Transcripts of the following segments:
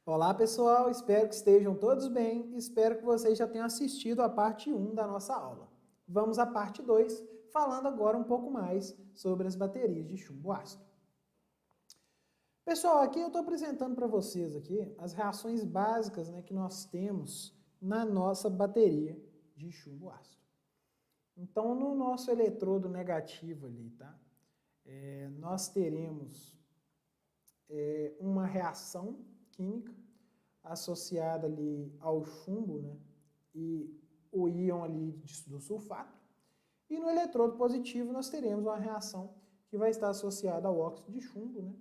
Olá pessoal, espero que estejam todos bem e espero que vocês já tenham assistido a parte 1 da nossa aula. Vamos à parte 2, falando agora um pouco mais sobre as baterias de chumbo ácido. Pessoal, aqui eu estou apresentando para vocês aqui as reações básicas, que nós temos na nossa bateria de chumbo ácido. Então, no nosso eletrodo negativo ali, tá? Nós teremos uma reação química associada ali ao chumbo, e o íon ali do sulfato. E no eletrodo positivo nós teremos uma reação que vai estar associada ao óxido de chumbo,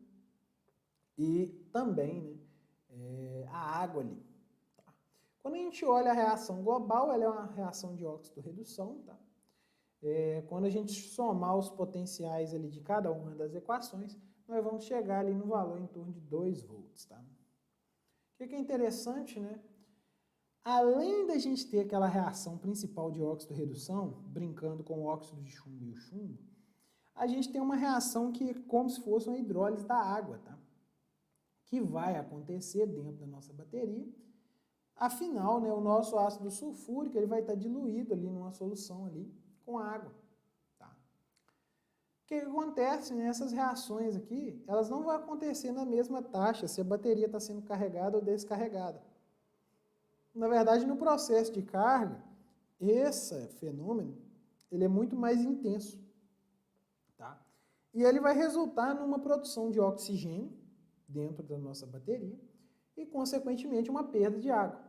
e também a água ali. Tá? Quando a gente olha a reação global, ela é uma reação de óxido-redução. Tá? Quando a gente somar os potenciais ali de cada uma das equações, nós vamos chegar ali no valor em torno de 2 volts. Tá? O que é interessante, além da gente ter aquela reação principal de óxido-redução, brincando com o óxido de chumbo e o chumbo, a gente tem uma reação que é como se fosse uma hidrólise da água, tá? Que vai acontecer dentro da nossa bateria. Afinal, o nosso ácido sulfúrico ele vai estar diluído ali numa solução ali com água. Tá? O que acontece nessas reações aqui? Elas não vão acontecer na mesma taxa se a bateria está sendo carregada ou descarregada. Na verdade, no processo de carga, esse fenômeno ele é muito mais intenso. Tá? E ele vai resultar numa produção de oxigênio dentro da nossa bateria e, consequentemente, uma perda de água.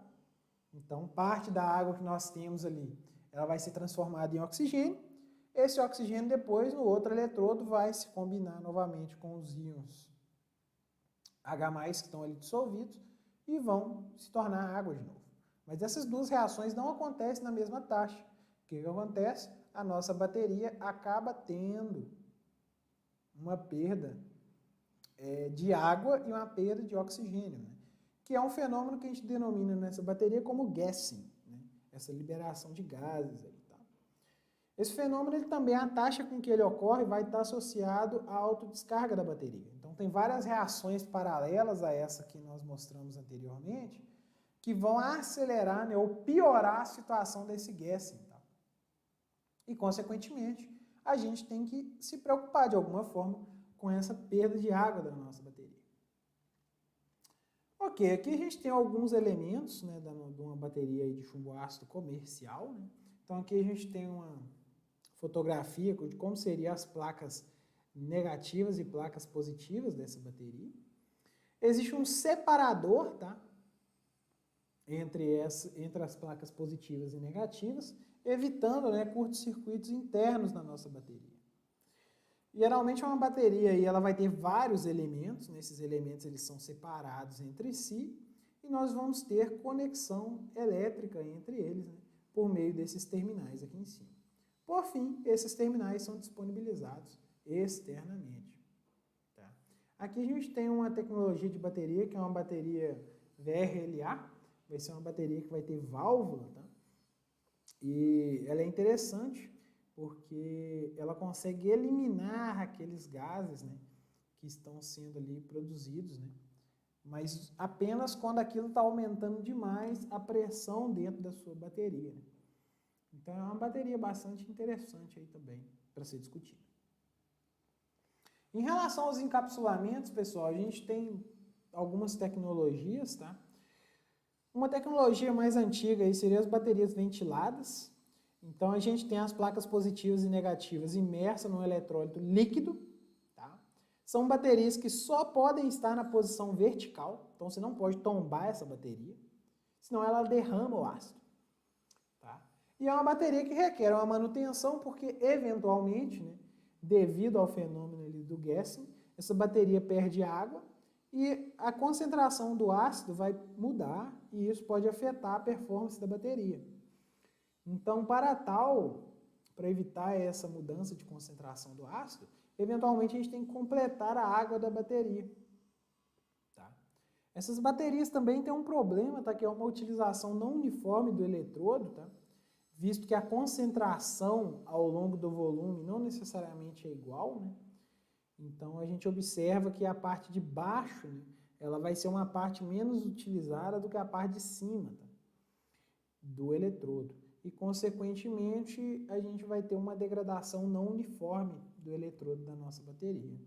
Então, parte da água que nós temos ali, ela vai ser transformada em oxigênio. Esse oxigênio depois, no outro eletrodo, vai se combinar novamente com os íons H+, que estão ali dissolvidos, e vão se tornar água de novo. Mas essas duas reações não acontecem na mesma taxa. O que acontece? A nossa bateria acaba tendo uma perda de água e uma perda de oxigênio, que é um fenômeno que a gente denomina nessa bateria como gassing, essa liberação de gases. Aí, tá? Esse fenômeno ele também, a taxa com que ele ocorre vai estar associado à autodescarga da bateria. Então tem várias reações paralelas a essa que nós mostramos anteriormente, que vão acelerar ou piorar a situação desse gassing. Tá? E, consequentemente, a gente tem que se preocupar de alguma forma com essa perda de água da nossa bateria. Ok, aqui a gente tem alguns elementos de uma bateria de chumbo ácido comercial. Então aqui a gente tem uma fotografia de como seriam as placas negativas e placas positivas dessa bateria. Existe um separador, tá? Entre as placas positivas e negativas, evitando curtos-circuitos internos na nossa bateria. Geralmente uma bateria aí, ela vai ter vários elementos, esses elementos eles são separados entre si, e nós vamos ter conexão elétrica entre eles, por meio desses terminais aqui em cima. Por fim, esses terminais são disponibilizados externamente. Tá? Aqui a gente tem uma tecnologia de bateria, que é uma bateria VRLA, vai ser uma bateria que vai ter válvula, tá? E ela é interessante porque ela consegue eliminar aqueles gases que estão sendo ali produzidos, mas apenas quando aquilo está aumentando demais a pressão dentro da sua bateria. Então é uma bateria bastante interessante aí também para ser discutida. Em relação aos encapsulamentos, pessoal, a gente tem algumas tecnologias, tá? Uma tecnologia mais antiga aí seria as baterias ventiladas. Então a gente tem as placas positivas e negativas imersas num eletrólito líquido. Tá? São baterias que só podem estar na posição vertical, então você não pode tombar essa bateria, senão ela derrama o ácido. Tá? E é uma bateria que requer uma manutenção porque, eventualmente, devido ao fenômeno ali do gassing, essa bateria perde água e a concentração do ácido vai mudar e isso pode afetar a performance da bateria. Então, para evitar essa mudança de concentração do ácido, eventualmente a gente tem que completar a água da bateria. Tá? Essas baterias também têm um problema, tá? Que é uma utilização não uniforme do eletrodo, tá? Visto que a concentração ao longo do volume não necessariamente é igual, Então a gente observa que a parte de baixo ela vai ser uma parte menos utilizada do que a parte de cima, tá? Do eletrodo. E, consequentemente, a gente vai ter uma degradação não uniforme do eletrodo da nossa bateria.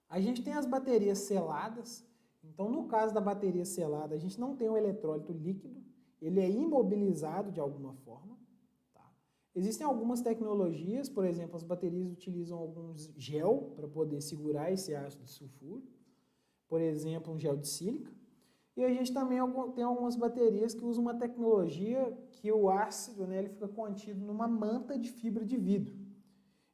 A gente tem as baterias seladas. Então, no caso da bateria selada, a gente não tem um eletrólito líquido, ele é imobilizado de alguma forma. Tá? Existem algumas tecnologias, por exemplo, as baterias utilizam alguns gel para poder segurar esse ácido sulfúrico, por exemplo, um gel de sílica. E a gente também tem algumas baterias que usam uma tecnologia que o ácido, né, ele fica contido numa manta de fibra de vidro.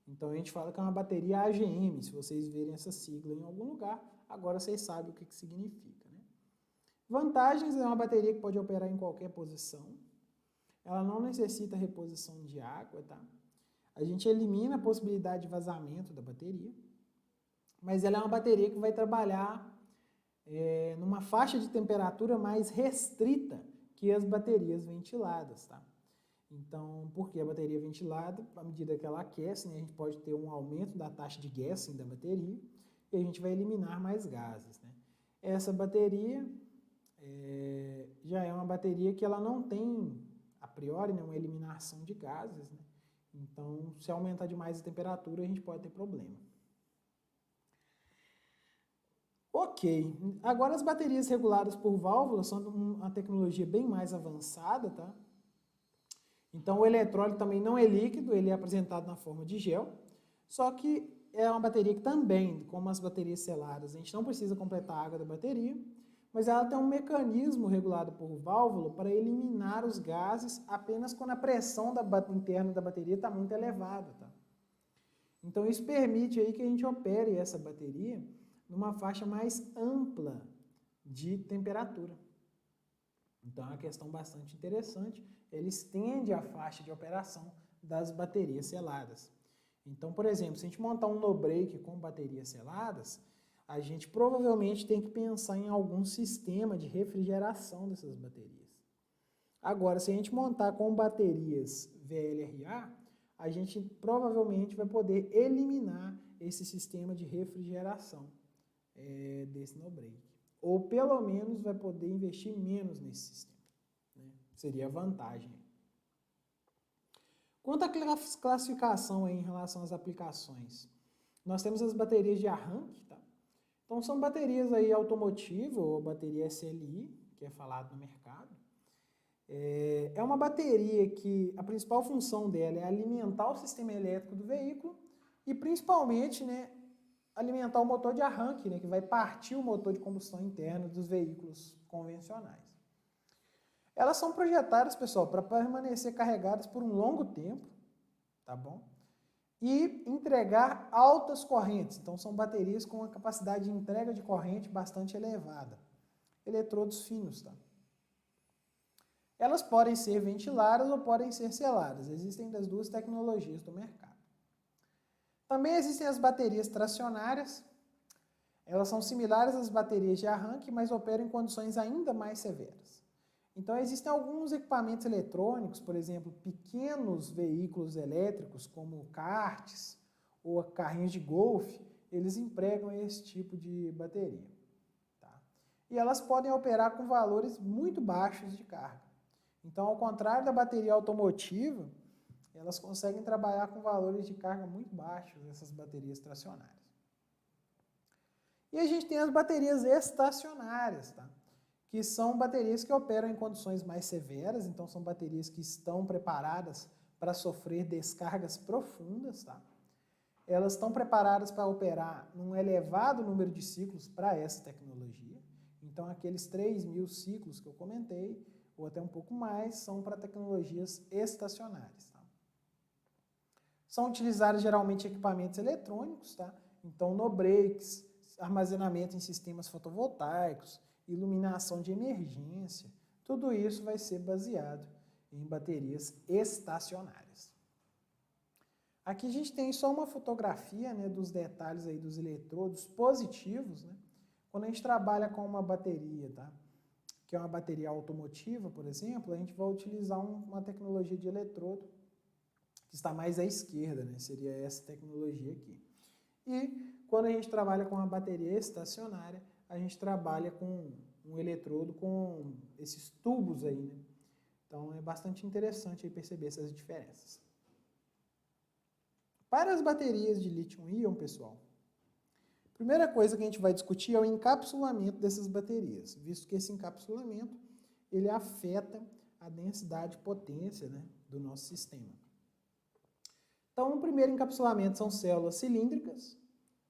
Então a gente fala que é uma bateria AGM, se vocês verem essa sigla em algum lugar, agora vocês sabem o que significa. Né? Vantagens: é uma bateria que pode operar em qualquer posição, ela não necessita reposição de água, tá? A gente elimina a possibilidade de vazamento da bateria, mas ela é uma bateria que vai trabalhar numa faixa de temperatura mais restrita que as baterias ventiladas, tá? Então, porque a bateria ventilada, à medida que ela aquece, né, a gente pode ter um aumento da taxa de gassing da bateria e a gente vai eliminar mais gases, né? Essa bateria já é uma bateria que ela não tem, a priori, né, uma eliminação de gases, né? Então, se aumentar demais a temperatura, a gente pode ter problema. Ok, agora as baterias reguladas por válvulas são uma tecnologia bem mais avançada, tá? Então o eletrólito também não é líquido, ele é apresentado na forma de gel, só que é uma bateria que também, como as baterias seladas, a gente não precisa completar a água da bateria, mas ela tem um mecanismo regulado por válvula para eliminar os gases apenas quando a pressão interna da bateria está muito elevada, tá? Então isso permite aí que a gente opere essa bateria numa faixa mais ampla de temperatura. Então é uma questão bastante interessante, ele estende a faixa de operação das baterias seladas. Então, por exemplo, se a gente montar um no-break com baterias seladas, a gente provavelmente tem que pensar em algum sistema de refrigeração dessas baterias. Agora, se a gente montar com baterias VLRA, a gente provavelmente vai poder eliminar esse sistema de refrigeração desse no-break. Ou pelo menos vai poder investir menos nesse sistema. Né? Seria a vantagem. Quanto à classificação em relação às aplicações, nós temos as baterias de arranque. Tá? Então são baterias aí automotivas ou bateria SLI, que é falado no mercado. É uma bateria que a principal função dela é alimentar o sistema elétrico do veículo e principalmente, né, alimentar o motor de arranque, né, que vai partir o motor de combustão interna dos veículos convencionais. Elas são projetadas, pessoal, para permanecer carregadas por um longo tempo, tá bom? E entregar altas correntes. Então são baterias com uma capacidade de entrega de corrente bastante elevada. Eletrodos finos, tá? Elas podem ser ventiladas ou podem ser seladas. Existem das duas tecnologias do mercado. Também existem as baterias tracionárias. Elas são similares às baterias de arranque, mas operam em condições ainda mais severas. Então existem alguns equipamentos eletrônicos, por exemplo, pequenos veículos elétricos, como karts ou carrinhos de golfe, eles empregam esse tipo de bateria. Tá? E elas podem operar com valores muito baixos de carga. Então, ao contrário da bateria automotiva, elas conseguem trabalhar com valores de carga muito baixos, essas baterias tracionárias. E a gente tem as baterias estacionárias, tá? Que são baterias que operam em condições mais severas, então são baterias que estão preparadas para sofrer descargas profundas, tá? Elas estão preparadas para operar num elevado número de ciclos para essa tecnologia. Então, aqueles 3.000 ciclos que eu comentei, ou até um pouco mais, são para tecnologias estacionárias. Tá? São utilizados geralmente equipamentos eletrônicos, tá? Então no-breaks, armazenamento em sistemas fotovoltaicos, iluminação de emergência, tudo isso vai ser baseado em baterias estacionárias. Aqui a gente tem só uma fotografia, né, dos detalhes aí dos eletrodos positivos, né? Quando a gente trabalha com uma bateria, tá? Que é uma bateria automotiva, por exemplo, a gente vai utilizar uma tecnologia de eletrodo que está mais à esquerda, né? Seria essa tecnologia aqui. E quando a gente trabalha com a bateria estacionária, a gente trabalha com um eletrodo com esses tubos aí, né? Então é bastante interessante aí perceber essas diferenças. Para as baterias de lítio-íon, pessoal, a primeira coisa que a gente vai discutir é o encapsulamento dessas baterias, visto que esse encapsulamento ele afeta a densidade e potência, né, do nosso sistema. Então, o primeiro encapsulamento são células cilíndricas.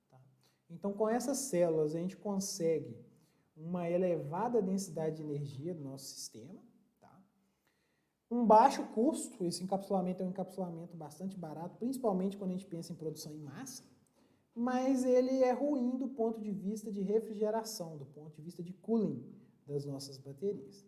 Tá? Então, com essas células, a gente consegue uma elevada densidade de energia do nosso sistema. Tá? Um baixo custo, esse encapsulamento é um encapsulamento bastante barato, principalmente quando a gente pensa em produção em massa, mas ele é ruim do ponto de vista de refrigeração, do ponto de vista de cooling das nossas baterias.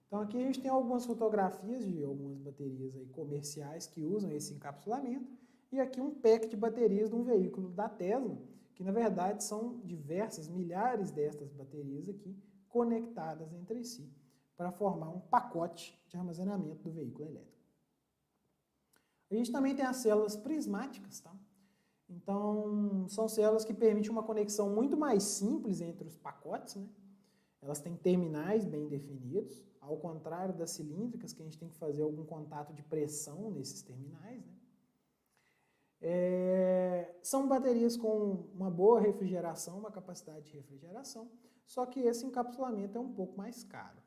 Então aqui a gente tem algumas fotografias de algumas baterias aí comerciais que usam esse encapsulamento e aqui um pack de baterias de um veículo da Tesla, que na verdade são diversas, milhares destas baterias aqui conectadas entre si para formar um pacote de armazenamento do veículo elétrico. A gente também tem as células prismáticas, tá? Então são células que permitem uma conexão muito mais simples entre os pacotes, né? Elas têm terminais bem definidos, ao contrário das cilíndricas, que a gente tem que fazer algum contato de pressão nesses terminais. Né? São baterias com uma boa refrigeração, uma capacidade de refrigeração, só que esse encapsulamento é um pouco mais caro.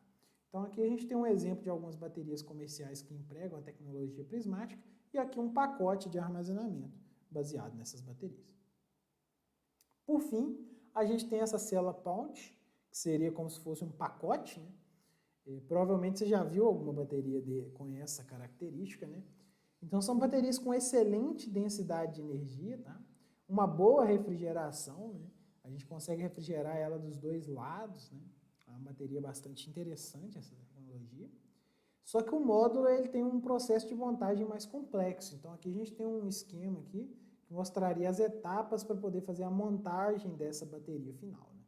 Então aqui a gente tem um exemplo de algumas baterias comerciais que empregam a tecnologia prismática e aqui um pacote de armazenamento baseado nessas baterias. Por fim, a gente tem essa célula pouch, que seria como se fosse um pacote, né? Provavelmente você já viu alguma bateria com essa característica, né? Então são baterias com excelente densidade de energia, tá? Uma boa refrigeração, né? A gente consegue refrigerar ela dos dois lados, né? É uma bateria bastante interessante essa tecnologia. Só que o módulo ele tem um processo de montagem mais complexo. Então aqui a gente tem um esquema aqui que mostraria as etapas para poder fazer a montagem dessa bateria final. Né?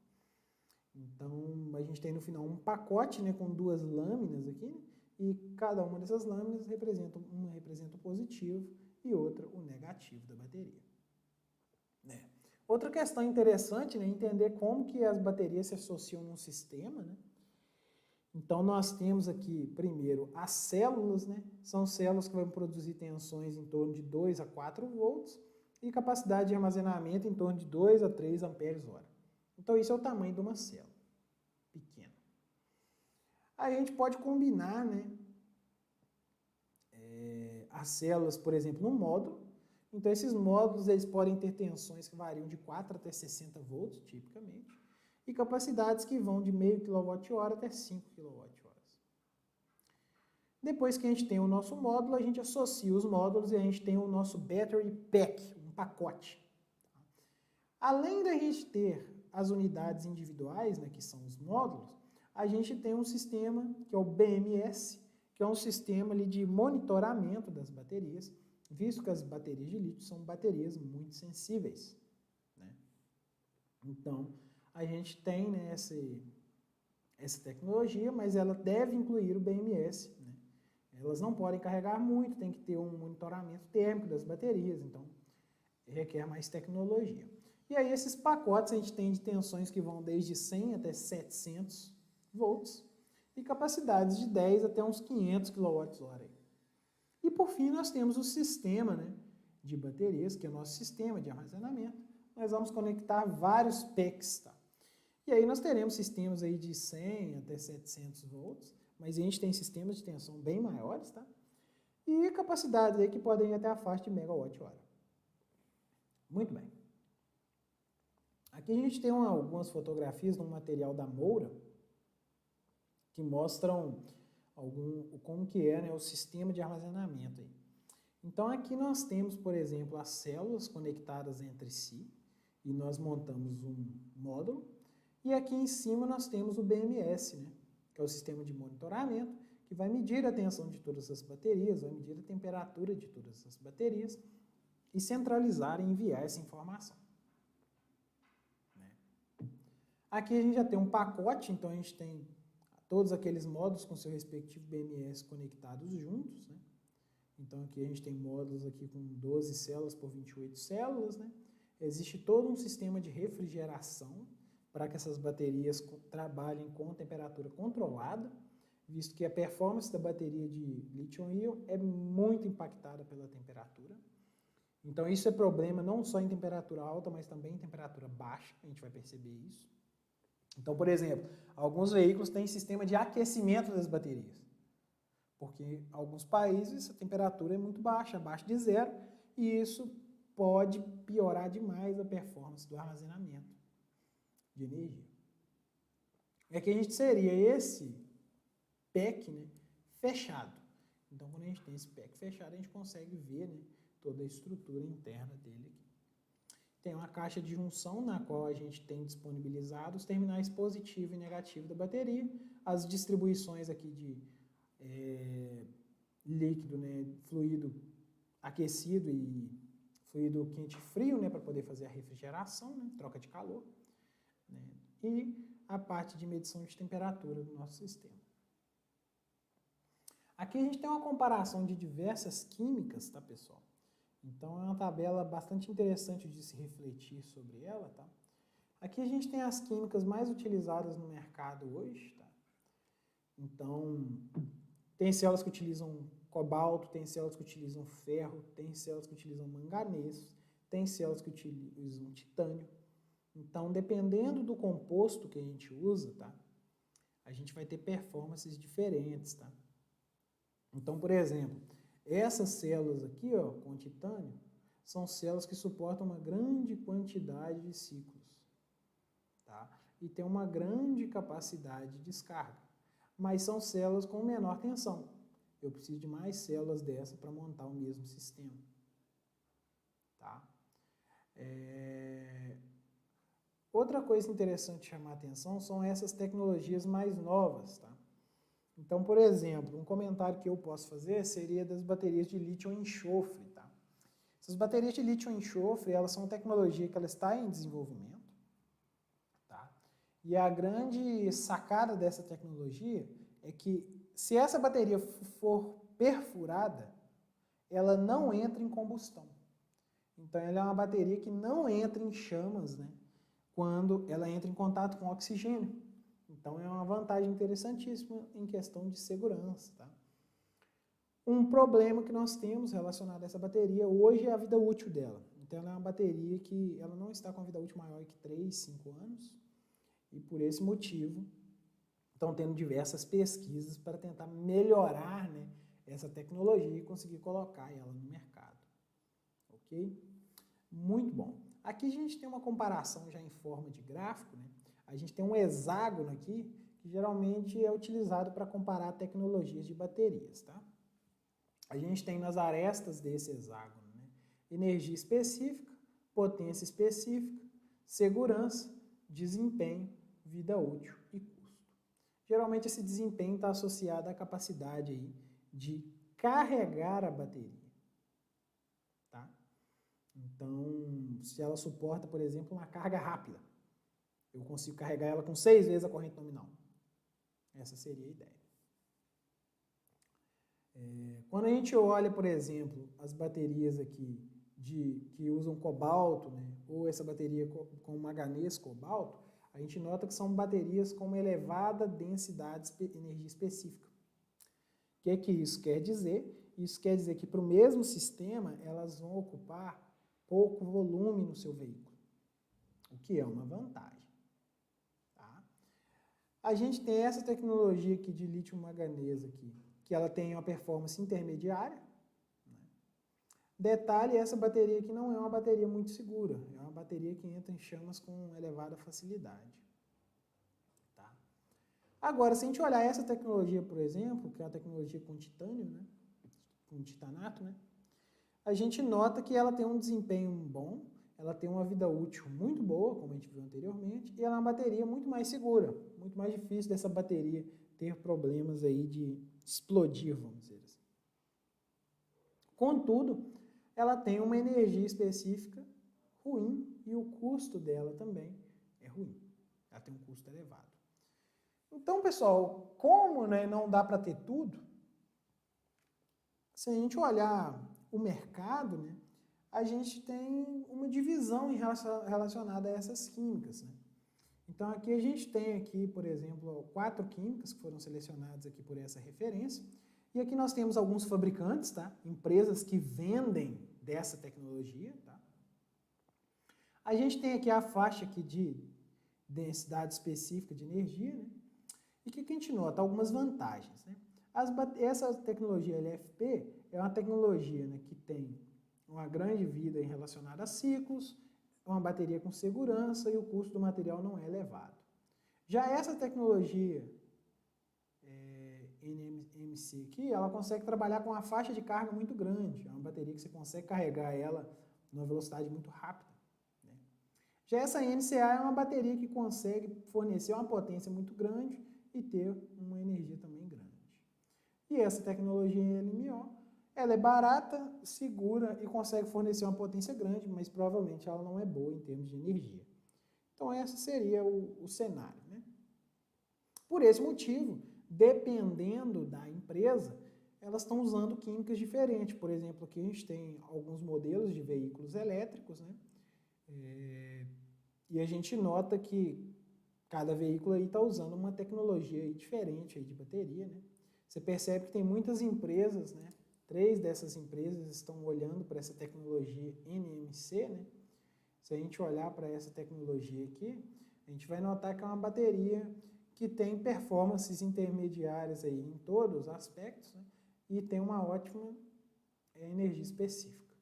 Então, a gente tem no final um pacote, né, com duas lâminas aqui, né, e cada uma dessas lâminas representa, uma representa o positivo e outra o negativo da bateria. Né? Outra questão interessante é, né, entender como que as baterias se associam num sistema. Né? Então, nós temos aqui, primeiro, as células, né, são células que vão produzir tensões em torno de 2 a 4 volts e capacidade de armazenamento em torno de 2 a 3 amperes-hora. Então, isso é o tamanho de uma célula pequena. Aí a gente pode combinar, né, as células, por exemplo, num módulo. Então, esses módulos eles podem ter tensões que variam de 4 até 60 volts, tipicamente, e capacidades que vão de 0,5 kWh até 5 kWh. Depois que a gente tem o nosso módulo, a gente associa os módulos e a gente tem o nosso battery pack, um pacote. Além da gente ter as unidades individuais, né, que são os módulos, a gente tem um sistema que é o BMS, que é um sistema ali de monitoramento das baterias, visto que as baterias de lítio são baterias muito sensíveis. Né? Então, a gente tem, né, essa tecnologia, mas ela deve incluir o BMS. Né? Elas não podem carregar muito, tem que ter um monitoramento térmico das baterias, então requer mais tecnologia. E aí esses pacotes a gente tem de tensões que vão desde 100 até 700 volts e capacidades de 10 até uns 500 kWh. E por fim nós temos o sistema, né, de baterias, que é o nosso sistema de armazenamento. Nós vamos conectar vários packs. Tá? E aí nós teremos sistemas aí de 100 até 700 volts, mas a gente tem sistemas de tensão bem maiores, tá? E capacidades aí que podem ir até a faixa de megawatt-hora. Muito bem. Aqui a gente tem algumas fotografias de um material da Moura que mostram como que é, né, o sistema de armazenamento. Aí. Então aqui nós temos, por exemplo, as células conectadas entre si e nós montamos um módulo e aqui em cima nós temos o BMS, né, que é o sistema de monitoramento que vai medir a tensão de todas as baterias, vai medir a temperatura de todas as baterias e centralizar e enviar essa informação. Aqui a gente já tem um pacote, então a gente tem todos aqueles módulos com seu respectivo BMS conectados juntos. Né? Então aqui a gente tem módulos aqui com 12 células por 28 células. Né? existe todo um sistema de refrigeração para que essas baterias trabalhem com temperatura controlada, visto que a performance da bateria de lítio-íon é muito impactada pela temperatura. Então isso é problema não só em temperatura alta, mas também em temperatura baixa, a gente vai perceber isso. Então, por exemplo, alguns veículos têm sistema de aquecimento das baterias, porque em alguns países a temperatura é muito baixa, abaixo de zero, e isso pode piorar demais a performance do armazenamento de energia. E aqui a gente seria esse pack, né, fechado. Então, quando a gente tem esse pack fechado, a gente consegue ver, né, toda a estrutura interna dele aqui. Tem uma caixa de junção na qual a gente tem disponibilizado os terminais positivo e negativo da bateria, as distribuições aqui de líquido, né, fluido aquecido e fluido quente e frio, né, para poder fazer a refrigeração, né, troca de calor, né, e a parte de medição de temperatura do nosso sistema. Aqui a gente tem uma comparação de diversas químicas, tá, pessoal? Então é uma tabela bastante interessante de se refletir sobre ela, tá? Aqui a gente tem as químicas mais utilizadas no mercado hoje, tá? Então, tem células que utilizam cobalto, tem células que utilizam ferro, tem células que utilizam manganês, tem células que utilizam titânio. Então, dependendo do composto que a gente usa, tá? A gente vai ter performances diferentes, tá? Então, por exemplo, essas células aqui, ó, com titânio, são células que suportam uma grande quantidade de ciclos, tá? E tem uma grande capacidade de descarga, mas são células com menor tensão. Eu preciso de mais células dessa para montar o mesmo sistema, tá? Outra coisa interessante de chamar a atenção são essas tecnologias mais novas, tá? Então, por exemplo, um comentário que eu posso fazer seria das baterias de lítio-enxofre, tá? Essas baterias de lítio-enxofre, elas são uma tecnologia que ela está em desenvolvimento, tá? E a grande sacada dessa tecnologia é que se essa bateria for perfurada, ela não entra em combustão. Então, ela é uma bateria que não entra em chamas, né, quando ela entra em contato com oxigênio. Então, é uma vantagem interessantíssima em questão de segurança, tá? Um problema que nós temos relacionado a essa bateria hoje é a vida útil dela. Então, ela é uma bateria que ela não está com a vida útil maior que 3, 5 anos. E por esse motivo, estão tendo diversas pesquisas para tentar melhorar, né, essa tecnologia e conseguir colocar ela no mercado. Ok? Muito bom. Aqui a gente tem uma comparação já em forma de gráfico, né? A gente tem um hexágono aqui, que geralmente é utilizado para comparar tecnologias de baterias, tá? A gente tem nas arestas desse hexágono, né, energia específica, potência específica, segurança, desempenho, vida útil e custo. Geralmente esse desempenho está associado à capacidade aí de carregar a bateria, tá? Então, se ela suporta, por exemplo, uma carga rápida, eu consigo carregar ela com 6 vezes a corrente nominal. Essa seria a ideia. Quando a gente olha, por exemplo, as baterias aqui que usam cobalto, né, ou essa bateria com manganês cobalto, a gente nota que são baterias com uma elevada densidade de energia específica. O que isso quer dizer? Isso quer dizer que para o mesmo sistema elas vão ocupar pouco volume no seu veículo, o que é uma vantagem. A gente tem essa tecnologia aqui de lítio-manganês aqui, que ela tem uma performance intermediária, né? Detalhe, essa bateria aqui não é uma bateria muito segura, é uma bateria que entra em chamas com elevada facilidade. Tá? Agora, se a gente olhar essa tecnologia, por exemplo, que é a tecnologia com titânio, né? Com titanato, né? A gente nota que ela tem um desempenho bom, ela tem uma vida útil muito boa, como a gente viu anteriormente, e ela é uma bateria muito mais segura, muito mais difícil dessa bateria ter problemas aí de explodir, vamos dizer assim. Contudo, ela tem uma energia específica ruim e o custo dela também é ruim. Ela tem um custo elevado. Então, pessoal, como, né, não dá para ter tudo, se a gente olhar o mercado, né, a gente tem uma divisão relacionada a essas químicas, né? Então aqui a gente tem aqui, por exemplo, 4 químicas que foram selecionadas aqui por essa referência. E aqui nós temos alguns fabricantes, tá? Empresas que vendem dessa tecnologia, tá? A gente tem aqui a faixa aqui de densidade específica de energia, né? E o que a gente nota? Algumas vantagens, né? Essa tecnologia LFP é uma tecnologia, né, que tem uma grande vida relacionada a ciclos, uma bateria com segurança e o custo do material não é elevado. Já essa tecnologia NMC aqui, ela consegue trabalhar com uma faixa de carga muito grande, é uma bateria que você consegue carregar ela numa velocidade muito rápida. Né? Já essa NCA é uma bateria que consegue fornecer uma potência muito grande e ter uma energia também grande. E essa tecnologia LMO, ela é barata, segura e consegue fornecer uma potência grande, mas provavelmente ela não é boa em termos de energia. Então esse seria o cenário. Né? Por esse motivo, dependendo da empresa, elas estão usando químicas diferentes. Por exemplo, aqui a gente tem alguns modelos de veículos elétricos, né? E a gente nota que cada veículo aí está usando uma tecnologia aí diferente aí de bateria, né? Você percebe que tem muitas empresas, né? 3 dessas empresas estão olhando para essa tecnologia NMC, né? Se a gente olhar para essa tecnologia aqui, a gente vai notar que é uma bateria que tem performances intermediárias aí em todos os aspectos, né? E tem uma ótima energia específica.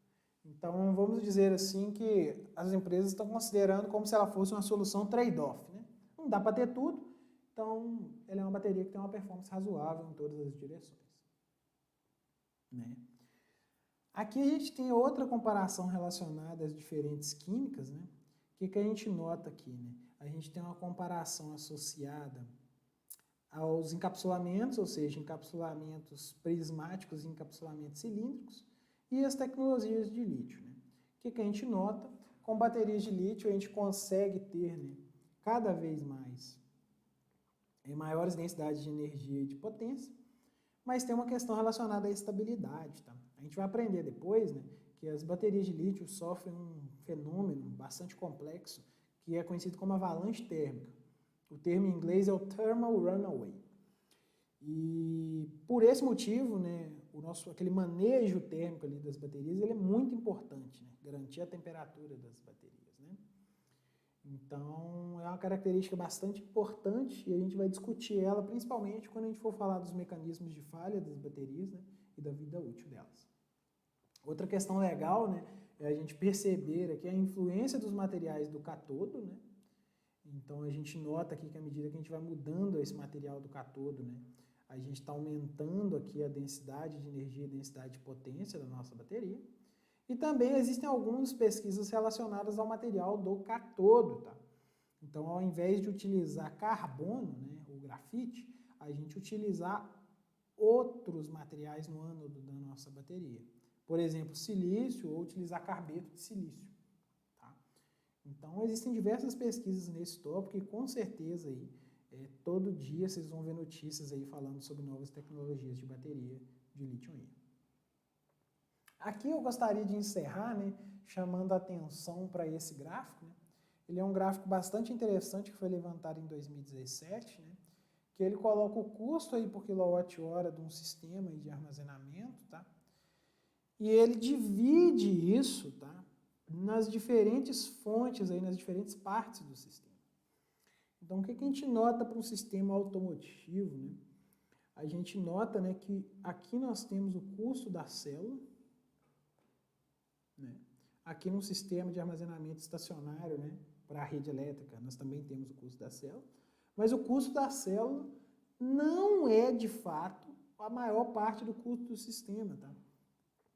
Então, vamos dizer assim que as empresas estão considerando como se ela fosse uma solução trade-off, né? Não dá para ter tudo, então ela é uma bateria que tem uma performance razoável em todas as direções. Né? Aqui a gente tem outra comparação relacionada às diferentes químicas, né? O que a gente nota aqui? Né? A gente tem uma comparação associada aos encapsulamentos, ou seja, encapsulamentos prismáticos e encapsulamentos cilíndricos, e as tecnologias de lítio. Né? O que a gente nota? Com baterias de lítio a gente consegue ter, né, cada vez mais maiores densidades de energia e de potência, mas tem uma questão relacionada à estabilidade. Tá? A gente vai aprender depois, né, que as baterias de lítio sofrem um fenômeno bastante complexo que é conhecido como avalanche térmica. O termo em inglês é o thermal runaway. E por esse motivo, né, aquele manejo térmico ali das baterias ele é muito importante, né, garantir a temperatura das baterias. Né? Então, é uma característica bastante importante e a gente vai discutir ela principalmente quando a gente for falar dos mecanismos de falha das baterias, né, e da vida útil delas. Outra questão legal, né, é a gente perceber aqui a influência dos materiais do cátodo, né? Então, a gente nota aqui que à medida que a gente vai mudando esse material do cátodo, né, a gente está aumentando aqui a densidade de energia e densidade de potência da nossa bateria. E também existem algumas pesquisas relacionadas ao material do cátodo, tá? Então, ao invés de utilizar carbono, né, ou grafite, a gente utilizar outros materiais no ânodo da nossa bateria. Por exemplo, silício ou utilizar carbeto de silício. Tá? Então, existem diversas pesquisas nesse tópico e com certeza aí, todo dia vocês vão ver notícias aí falando sobre novas tecnologias de bateria de lítio-íon. Aqui eu gostaria de encerrar, né, chamando a atenção para esse gráfico. Né? Ele é um gráfico bastante interessante que foi levantado em 2017, né, que ele coloca o custo aí por quilowatt-hora de um sistema aí de armazenamento, tá? E ele divide isso, tá, nas diferentes fontes, aí, nas diferentes partes do sistema. Então, o que a gente nota para um sistema automotivo? Né? A gente nota, né, que aqui nós temos o custo da célula, né? Aqui no sistema de armazenamento estacionário, né, para a rede elétrica, nós também temos o custo da célula, mas o custo da célula não é, de fato, a maior parte do custo do sistema. Tá?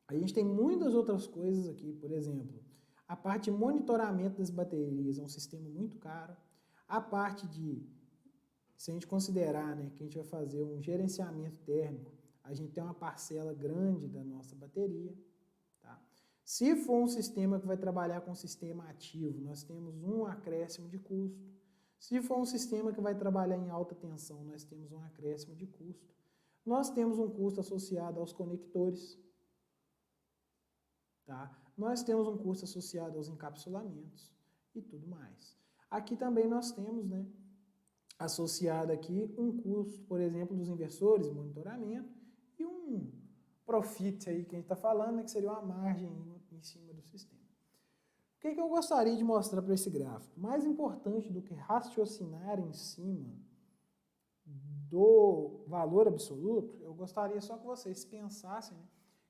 A gente tem muitas outras coisas aqui, por exemplo, a parte de monitoramento das baterias é um sistema muito caro, a parte de, se a gente considerar, né, que a gente vai fazer um gerenciamento térmico, a gente tem uma parcela grande da nossa bateria. Tá? Se for um sistema que vai trabalhar com sistema ativo, nós temos um acréscimo de custo. Se for um sistema que vai trabalhar em alta tensão, nós temos um acréscimo de custo. Nós temos um custo associado aos conectores. Tá? Nós temos um custo associado aos encapsulamentos e tudo mais. Aqui também nós temos, né, associado aqui um custo, por exemplo, dos inversores, monitoramento, e um profit aí que a gente está falando, né, que seria uma margem em cima do sistema. O que eu gostaria de mostrar para esse gráfico? Mais importante do que raciocinar em cima do valor absoluto, eu gostaria só que vocês pensassem, né,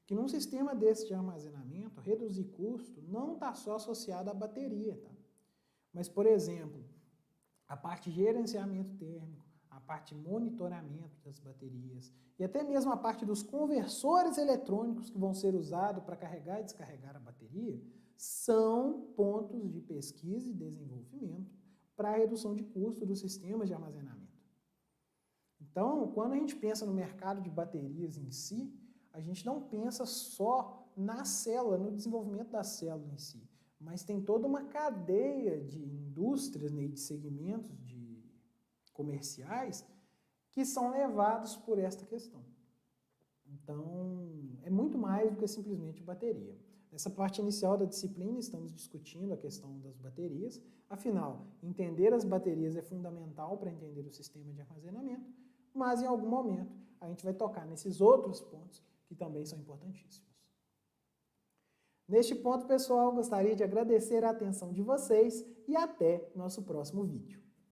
que num sistema desse de armazenamento, reduzir custo não está só associado à bateria, tá? Mas, por exemplo, a parte de gerenciamento térmico, a parte de monitoramento das baterias e até mesmo a parte dos conversores eletrônicos que vão ser usados para carregar e descarregar a bateria são pontos de pesquisa e desenvolvimento para a redução de custo dos sistemas de armazenamento. Então, quando a gente pensa no mercado de baterias em si, a gente não pensa só na célula, no desenvolvimento da célula em si, mas tem toda uma cadeia de indústrias, né, de segmentos comerciais que são levados por esta questão. Então, é muito mais do que simplesmente bateria. Nessa parte inicial da disciplina, estamos discutindo a questão das baterias. Afinal, entender as baterias é fundamental para entender o sistema de armazenamento, mas em algum momento a gente vai tocar nesses outros pontos que também são importantíssimos. Neste ponto, pessoal, gostaria de agradecer a atenção de vocês e até nosso próximo vídeo.